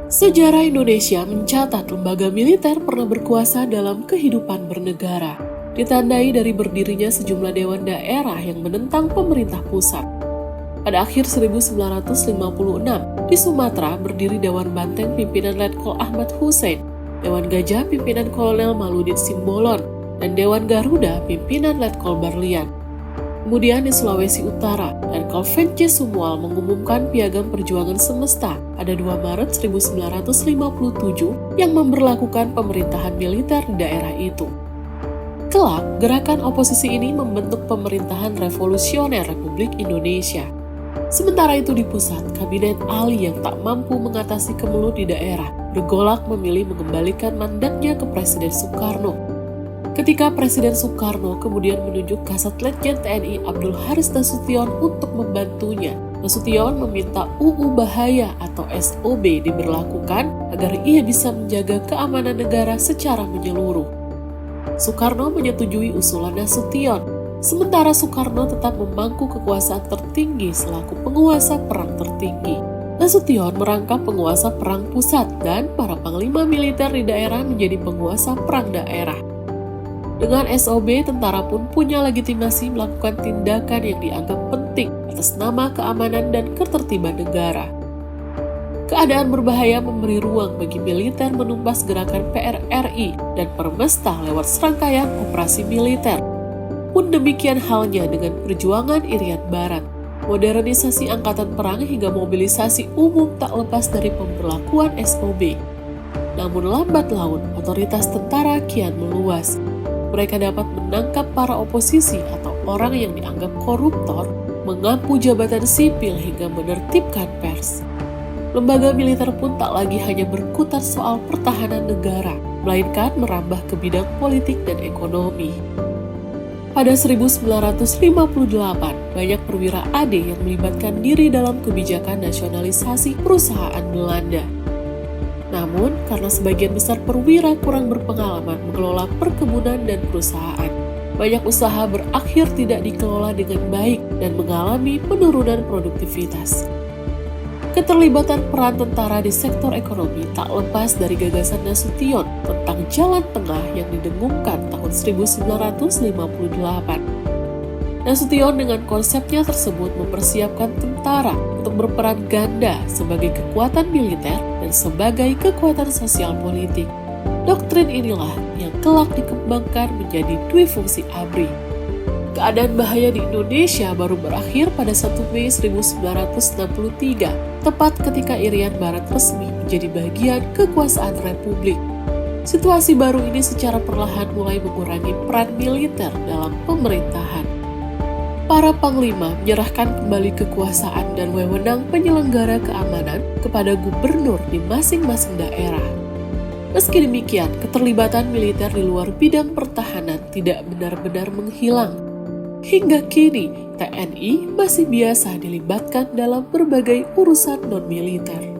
Sejarah Indonesia mencatat lembaga militer pernah berkuasa dalam kehidupan bernegara, ditandai dari berdirinya sejumlah dewan daerah yang menentang pemerintah pusat. Pada akhir 1956, di Sumatera berdiri Dewan Banteng pimpinan Letkol Ahmad Hussein, Dewan Gajah pimpinan Kolonel Maludin Simbolon, dan Dewan Garuda pimpinan Letkol Barlian. Kemudian di Sulawesi Utara, Letkol Vence Sumual mengumumkan Piagam Perjuangan Semesta pada 2 Maret 1957 yang memberlakukan pemerintahan militer di daerah itu. Kelak, gerakan oposisi ini membentuk Pemerintahan Revolusioner Republik Indonesia. Sementara itu di pusat, Kabinet Ali yang tak mampu mengatasi kemelut di daerah bergolak memilih mengembalikan mandatnya ke Presiden Soekarno. Ketika Presiden Soekarno kemudian menunjuk Kasat Letjen TNI Abdul Haris Nasution untuk membantunya, Nasution meminta UU Bahaya atau SOB diberlakukan agar ia bisa menjaga keamanan negara secara menyeluruh. Soekarno menyetujui usulan Nasution, sementara Soekarno tetap memangku kekuasaan tertinggi selaku penguasa perang tertinggi. Nasution merangkap penguasa perang pusat dan para panglima militer di daerah menjadi penguasa perang daerah. Dengan SOB, tentara pun punya legitimasi melakukan tindakan yang dianggap penting atas nama keamanan dan ketertiban negara. Keadaan berbahaya memberi ruang bagi militer menumpas gerakan PRRI dan Permesta lewat serangkaian operasi militer. Pun demikian halnya dengan perjuangan Irian Barat. Modernisasi angkatan perang hingga mobilisasi umum tak lepas dari pemberlakuan SOB. Namun lambat laun, otoritas tentara kian meluas. Mereka dapat menangkap para oposisi atau orang yang dianggap koruptor, mengampu jabatan sipil hingga menertibkan pers. Lembaga militer pun tak lagi hanya berkutat soal pertahanan negara, melainkan merambah ke bidang politik dan ekonomi. Pada 1958, banyak perwira AD yang melibatkan diri dalam kebijakan nasionalisasi perusahaan Belanda. Namun, karena sebagian besar perwira kurang berpengalaman mengelola perkebunan dan perusahaan, banyak usaha berakhir tidak dikelola dengan baik dan mengalami penurunan produktivitas. Keterlibatan peran tentara di sektor ekonomi tak lepas dari gagasan Nasution tentang jalan tengah yang didengungkan tahun 1958. Nasution dengan konsepnya tersebut mempersiapkan tentara untuk berperan ganda sebagai kekuatan militer dan sebagai kekuatan sosial politik. Doktrin inilah yang kelak dikembangkan menjadi Dwifungsi ABRI. Keadaan bahaya di Indonesia baru berakhir pada 1 Mei 1963, tepat ketika Irian Barat resmi menjadi bagian kekuasaan Republik. Situasi baru ini secara perlahan mulai mengurangi peran militer dalam pemerintahan. Para panglima menyerahkan kembali kekuasaan dan wewenang penyelenggara keamanan kepada gubernur di masing-masing daerah. Meski demikian, keterlibatan militer di luar bidang pertahanan tidak benar-benar menghilang. Hingga kini, TNI masih biasa dilibatkan dalam berbagai urusan non-militer.